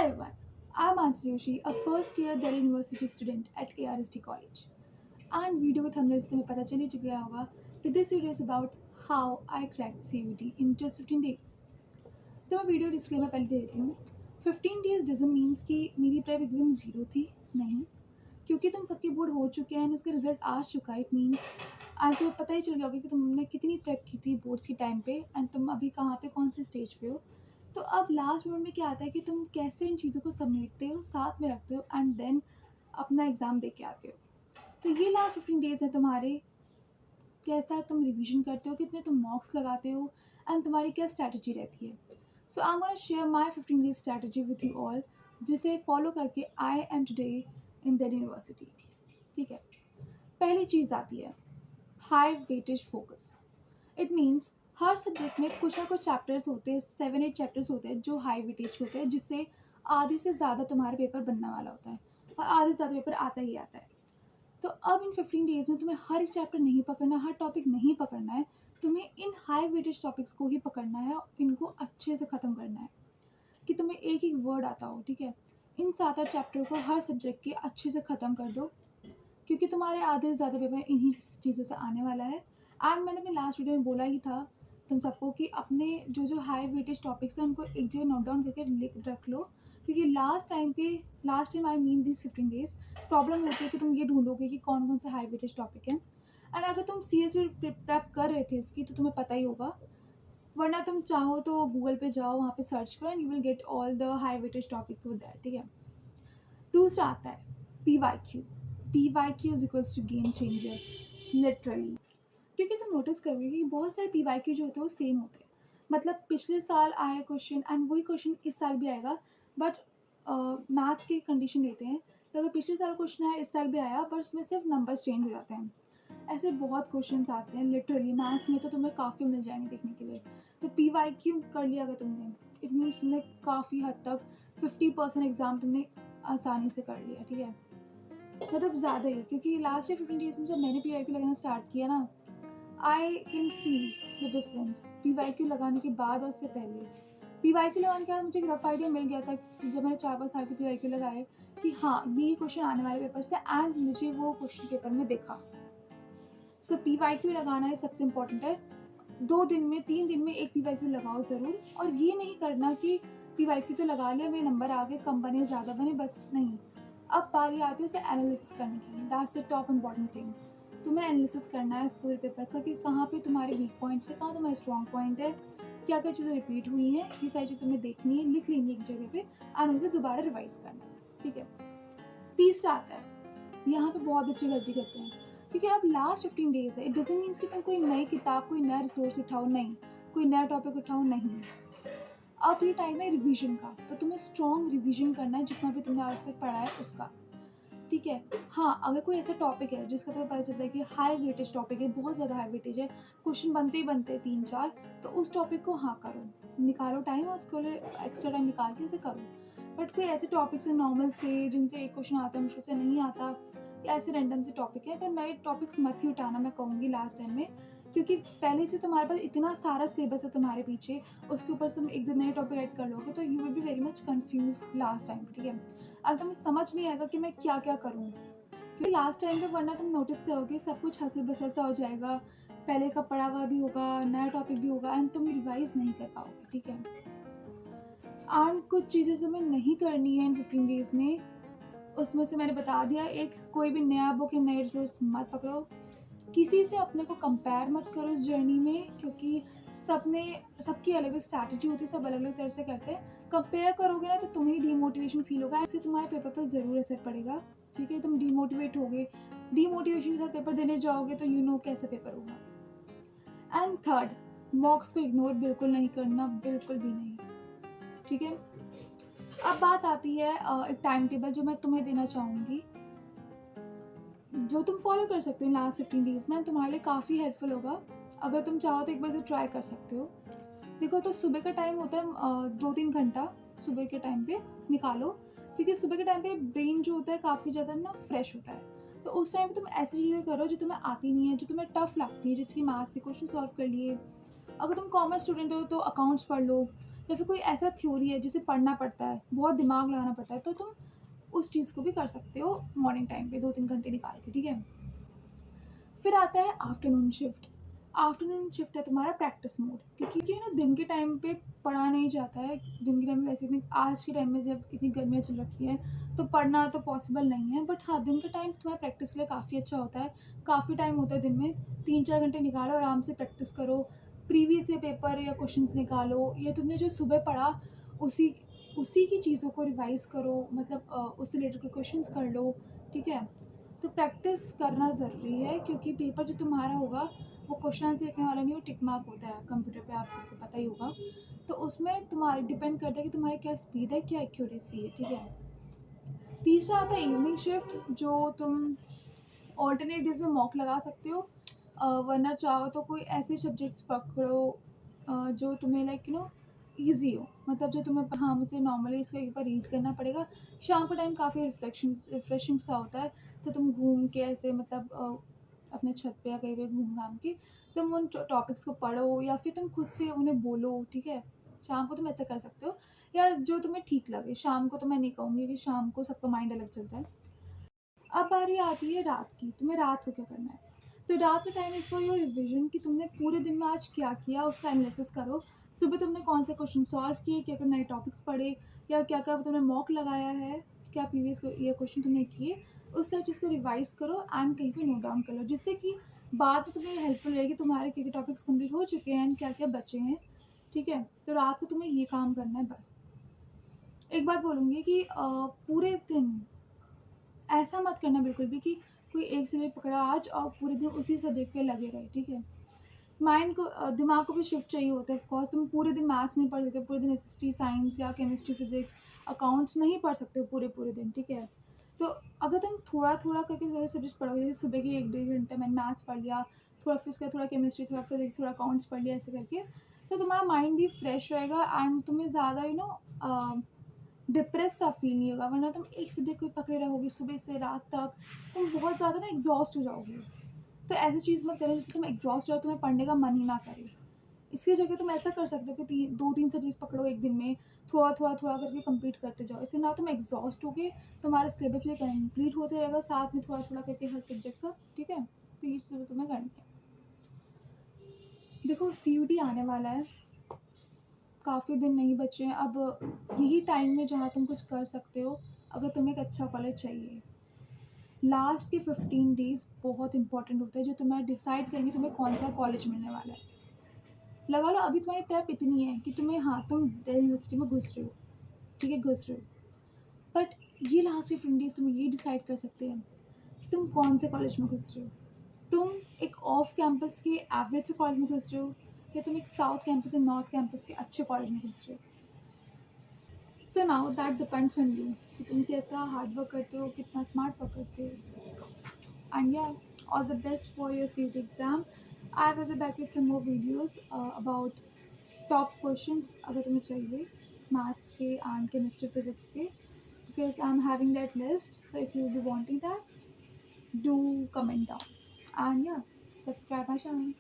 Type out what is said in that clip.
Hi everyone, I'm Ansi Joshi, a first year Delhi University student at ARSD College. And video के thumbnail से तुम्हें पता चल ही चुका होगा कि this video is about how I cracked CUET in just 15 days. तो मैं वीडियो डिस्क्लेमर पहले दे देती हूँ. 15 days doesn't means कि मेरी प्रेप एकदम जीरो थी, नहीं. क्योंकि तुम सबके बोर्ड हो चुके हैं, उसका रिजल्ट आ चुका है. इट मीन्स एंड तुम्हें पता ही चल गया होगा कि तुमने कितनी प्रेप की थी बोर्ड्स के टाइम पे एंड तुम अभी कहाँ पे कौन से स्टेज पे हो. तो अब लास्ट मोमेंट में क्या आता है कि तुम कैसे इन चीज़ों को समेटते हो, साथ में रखते हो एंड देन अपना एग्ज़ाम दे के आते हो. तो ये लास्ट 15 डेज़ हैं तुम्हारे. कैसा तुम रिवीजन करते हो, कितने तुम मॉक्स लगाते हो एंड तुम्हारी क्या स्ट्रैटेजी रहती है. So I am gonna share my 15 days strategy with you all, जिसे फॉलो करके I am today in Delhi University. ठीक है. पहली चीज़ आती है high weightage focus. It means हर सब्जेक्ट में कुछ ना कुछ चैप्टर्स होते हैं, 7-8 चैप्टर्स होते हैं जो हाई वेटेज के होते हैं, जिससे आधे से ज़्यादा तुम्हारा पेपर बनने वाला होता है और आधे से ज़्यादा पेपर आता ही आता है. तो अब इन 15 डेज़ में तुम्हें हर एक चैप्टर नहीं पकड़ना, हर टॉपिक नहीं पकड़ना है. तुम्हें इन हाई वेटेज टॉपिक्स को ही पकड़ना है और इनको अच्छे से ख़त्म करना है कि तुम्हें एक एक वर्ड आता हो. ठीक है. इन 7-8 चैप्टर को हर सब्जेक्ट के अच्छे से ख़त्म कर दो, क्योंकि तुम्हारे आधे से ज़्यादा पेपर इन्हीं चीज़ों से आने वाला है. एंड मैंने अपने लास्ट वीडियो में बोला ही था तुम सबको कि अपने जो जो हाई वेटेज टॉपिक्स हैं उनको एक जगह नोट डाउन करके लिख रख लो, क्योंकि last time I mean this 15 days problem होती है कि तुम ये ढूंढोगे कि कौन कौन से हाई वेटेज टॉपिक हैं. एंड अगर तुम सीरियसली प्रेप कर रहे थे इसकी तो तुम्हें पता ही होगा, वरना तुम चाहो तो गूगल पे जाओ, वहाँ पे सर्च करो and you will get all the high weightage topics with that. ठीक है. दूसरा आता है PYQ. PYQ is equals to game changer literally, क्योंकि तुम नोटिस करोगे कि बहुत सारे PYQ जो होते हैं वो सेम होते हैं. मतलब पिछले साल आया क्वेश्चन एंड वही क्वेश्चन इस साल भी आएगा, बट मैथ्स की कंडीशन लेते हैं. तो अगर पिछले साल क्वेश्चन आया इस साल भी आया, बट उसमें सिर्फ नंबर्स चेंज हो जाते हैं. ऐसे बहुत क्वेश्चन आते हैं लिटरली मैथ्स में, तो तुम्हें काफ़ी मिल जाएंगे देखने के लिए. तो PYQ कर लिया अगर तुमने, इट मीन्स तुमने काफ़ी हद तक 50% एग्ज़ाम तुमने आसानी से कर लिया. ठीक है. मतलब ज़्यादा ही, क्योंकि लास्ट 15 डेज में जब मैंने PYQ लगाना स्टार्ट किया ना, I can see the difference PYQ लगाने के बाद और उससे पहले. PYQ लगाने के बाद मुझे एक रफ आइडिया मिल गया था जब मैंने 4-5 साल के PYQ लगाए कि हाँ ये क्वेश्चन आने वाले पेपर से, एंड मुझे वो क्वेश्चन पेपर में देखा. सो PYQ लगाना है सबसे इम्पोर्टेंट है. 2 दिन में 3 दिन में एक PYQ लगाओ ज़रूर. और ये नहीं करना कि PYQ तो लगा लिया, मेरे नंबर आ गए, कम बने ज़्यादा बने, बस नहीं. अब बारी आती है उसे एनालिसिस करने की. That's the top important thing. तुम्हें एनालिसिस करना है इस पूरे पेपर का कि कहाँ पे तुम्हारे वीक पॉइंट्स है, कहाँ तुम्हारे स्ट्रॉन्ग पॉइंट है, क्या क्या चीज़ें रिपीट हुई हैं, ये सारी चीज़ें तुम्हें देखनी है, लिख लेनी है एक जगह पे और उसे दोबारा रिवाइज करना है. ठीक है. तीसरा आता है, यहाँ पे बहुत अच्छी गलती करते हैं, क्योंकि अब लास्ट 15 डेज है. इट डजंट मीन्स कि तुम कोई नई किताब, कोई नया रिसोर्स उठाओ, नहीं, कोई नया टॉपिक उठाओ, नहीं. अब ये टाइम है रिवीजन का, तो तुम्हें स्ट्रॉन्ग रिवीजन करना है जितना भी तुमने आज तक पढ़ा है उसका. ठीक है. हाँ, अगर कोई ऐसा टॉपिक है जिसका तुम्हें पता चलता है कि हाई वेटेज टॉपिक है, बहुत ज़्यादा हाई वेटेज है, क्वेश्चन बनते ही बनते हैं 3-4, तो उस टॉपिक को हाँ करो, निकालो टाइम और उसके लिए एक्स्ट्रा टाइम निकाल के इसे करो. बट कोई ऐसे टॉपिक्स हैं नॉर्मल से जिनसे एक क्वेश्चन आता है, मुश्किल से नहीं आता, या ऐसे रैंडम से टॉपिक है, तो नए टॉपिक्स मत ही उठाना, मैं कहूँगी लास्ट टाइम में. क्योंकि पहले से तुम्हारे पास इतना सारा सिलेबस है तुम्हारे पीछे, उसके ऊपर से तुम एक दो नए टॉपिक ऐड कर लोगे तो you will be very much confuse last time. ठीक है. अब तुम्हें समझ नहीं आएगा कि मैं क्या क्या करूँ, क्योंकि लास्ट टाइम पे वरना तुम नोटिस करोगे सब कुछ हंसी बस ऐसा हो जाएगा, पहले का पढ़ा हुआ भी होगा, नया टॉपिक भी होगा एंड तुम रिवाइज नहीं कर पाओगे. ठीक है. एंड कुछ चीज़ें तुम्हें नहीं करनी है इन 15 डेज में, उसमें से मैंने बता दिया. एक, कोई भी नया बुक या नए रिसोर्स मत पकड़ो. किसी से अपने को कंपेयर मत करो इस जर्नी में, क्योंकि सबकी अलग अलग स्ट्रैटेजी होती है, सब अलग अलग तरह से करते हैं. कंपेयर करोगे ना तो तुम्हें डीमोटिवेशन फील होगा, इससे तुम्हारे पेपर पर ज़रूर असर पड़ेगा. ठीक है. तुम डीमोटिवेट होगे, डीमोटिवेशन के साथ पेपर देने जाओगे तो यू नो कैसा पेपर होगा. एंड थर्ड, मॉक्स को इग्नोर बिल्कुल नहीं करना, बिल्कुल भी नहीं. ठीक है. अब बात आती है एक टाइम टेबल जो मैं तुम्हें देना चाहूँगी, जो तुम फॉलो कर सकते हो लास्ट 15 डेज़ में, तुम्हारे लिए काफ़ी हेल्पफुल होगा. अगर तुम चाहो तो एक बार से ट्राई कर सकते हो. देखो, तो सुबह का टाइम होता है 2-3 घंटा सुबह के टाइम पे निकालो, क्योंकि सुबह के टाइम पे ब्रेन जो होता है काफ़ी ज़्यादा ना फ्रेश होता है. तो उस टाइम पे तुम ऐसी चीज़ें करो जो तुम्हें आती नहीं है, जो तुम्हें टफ लगती है, जैसे कि मैथ्स के क्वेश्चन सॉल्व कर लिए. अगर तुम कॉमर्स स्टूडेंट हो तो अकाउंट्स पढ़ लो, या फिर कोई ऐसा थ्योरी है जिसे पढ़ना पड़ता है, बहुत दिमाग लगाना पड़ता है, तो तुम उस चीज़ को भी कर सकते हो मॉर्निंग टाइम पे 2-3 घंटे निकाल के, ठीक है? फिर आता है आफ्टरनून शिफ्ट। आफ्टरनून शिफ्ट है तुम्हारा प्रैक्टिस मोड, क्योंकि ना दिन के टाइम पे पढ़ा नहीं जाता है। दिन के टाइम में वैसे इतनी आज के टाइम में जब इतनी गर्मियाँ चल रखी हैं, तो पढ़ना तो पॉसिबल नहीं है। बट हाँ, दिन का टाइम तुम्हारा प्रैक्टिस के लिए काफ़ी अच्छा होता है। काफ़ी टाइम होता है दिन में, 3-4 घंटे निकालो, आराम से प्रैक्टिस करो। प्रीवियस ईयर पेपर या क्वेश्चंस निकालो, या तुमने जो सुबह पढ़ा उसी उसी की चीज़ों को रिवाइज़ करो, मतलब उससे रिलेटेड के क्वेश्चंस कर लो, ठीक है? तो प्रैक्टिस करना ज़रूरी है, क्योंकि पेपर जो तुम्हारा होगा वो क्वेश्चन आंसर लिखने वाला नहीं, वो टिक मार्क होता है कंप्यूटर पे, आप सबको पता ही होगा। तो उसमें तुम्हारी डिपेंड करता है कि तुम्हारी क्या स्पीड है, क्या एक्यूरेसी है, ठीक है? तीसरा आता है इवनिंग शिफ्ट, जो तुम ऑल्टरनेट डेज में मॉक लगा सकते हो। वरना चाहो तो कोई ऐसे सब्जेक्ट्स पकड़ो जो तुम्हें लाइक ईजी हो, मतलब जो तुम्हें, हाँ, मुझे नॉर्मली इसका एक बार रीड करना पड़ेगा। शाम का टाइम काफ़ी रिफ्रेशिंग सा होता है, तो तुम घूम के ऐसे, मतलब अपने छत पे या कहीं पे घूम घाम के तुम उन टॉपिक्स को पढ़ो, या फिर तुम खुद से उन्हें बोलो, ठीक है? शाम को तुम ऐसा कर सकते हो, या जो तुम्हें ठीक लगे। शाम को तो मैं नहीं कहूँगी कि शाम को सबका माइंड अलग चलता है। अब बारी आती है रात की, तुम्हें रात को क्या करना है? तो रात का time is for your revision, कि तुमने पूरे दिन में आज क्या किया उसका एनालिसिस करो। सुबह तुमने कौन से क्वेश्चन सॉल्व किए, क्या-क्या नए टॉपिक्स पढ़े, या क्या-क्या तुमने मॉक लगाया है, क्या प्रीवियस ईयर क्वेश्चन तुमने किए, उस सारी चीज़ को रिवाइज़ करो एंड कहीं पे नोट डाउन कर लो, जिससे कि बाद में तुम्हें हेल्पफुल रहेगी तुम्हारे क्या-क्या टॉपिक्स कंप्लीट हो चुके हैं एंड क्या-क्या बचे हैं, ठीक है? तो रात को तुम्हें ये काम करना है बस। एक बात बोलूँगी कि पूरे दिन ऐसा मत करना बिल्कुल भी कि कोई एक सब्जेक्ट पकड़ा आज और पूरे दिन उसी सब्जेक्ट पे लगे रहे, ठीक है? माइंड को दिमाग को भी शिफ्ट चाहिए होता है। ऑफ कोर्स तुम पूरे दिन मैथ्स नहीं पढ़ सकते, पूरे दिन एसएसटी, साइंस या केमिस्ट्री, फिज़िक्स, अकाउंट्स नहीं पढ़ सकते हो पूरे-पूरे दिन, ठीक है? तो अगर तुम थोड़ा-थोड़ा करके थोड़े सब्जेक्ट्स पढ़ोगे, जैसे सुबह के 1 डेढ़ घंटे मैंने मैथ्स पढ़ लिया, थोड़ा फिर उसके बाद थोड़ा केमिस्ट्री, थोड़ा फिज़िक्स, थोड़ा अकाउंट्स पढ़ लिया, ऐसे करके, तो तुम्हारा माइंड भी फ्रेश रहेगा एंड तुम्हें ज़्यादा डिप्रेस सा फ़ील नहीं होगा। वरना तुम एक सब्जेक्ट को ही पकड़े रहोगे सुबह से रात तक, तुम बहुत ज़्यादा ना एग्ज़ॉस्ट हो जाओगे। तो ऐसी चीज़ मत करना जिससे तुम एग्ज़ॉस्ट हो जाओ, तुम्हें पढ़ने का मन ही ना करे। इसकी जगह तुम ऐसा कर सकते हो कि 2-3 सब्जेक्ट पकड़ो एक दिन में, थोड़ा-थोड़ा करके कंप्लीट करते जाओ। इससे ना तुम एग्ज़ॉस्ट होगे, तुम्हारा सिलेबस भी कंप्लीट होते रहेगा, साथ में थोड़ा-थोड़ा करके हर सब्जेक्ट का, ठीक है? तो ये चीज़ें तुम्हें करनी है। देखो, सीयूटी आने वाला है, काफ़ी दिन नहीं बचे हैं। अब यही टाइम है जहाँ तुम कुछ कर सकते हो, अगर तुम्हें एक अच्छा कॉलेज चाहिए। लास्ट के 15 डेज़ बहुत इंपॉर्टेंट होते हैं, जो तुम्हें डिसाइड करेंगे तुम्हें कौन-सा कॉलेज मिलने वाला है। लगा लो अभी तुम्हारी प्रेप इतनी है कि तुम्हें, हाँ, तुम दिल्ली यूनिवर्सिटी में घुस रहे हो, ठीक है, घुस रहे हो। बट ये लास्ट के 15 डेज़ तुम्हें ये डिसाइड कर सकते हैं कि तुम कौन से कॉलेज में घुस रहे हो। तुम एक ऑफ कैंपस के एवरेज से कॉलेज में घुस रहे हो, या तुम एक साउथ कैंपस या नॉर्थ कैंपस के अच्छे कॉलेज में घुस रहे हो। So now that depends on you, कि तुम कैसा हार्ड वर्क करते हो, कितना स्मार्ट वर्क करते हो। And yeah, all the best for your CUT exam. I will be back with some more videos about top questions अगर तुम्हें चाहिए maths के and chemistry physics के, because I'm having that list. So if you will be wanting that, do comment down. And yeah, subscribe my channel.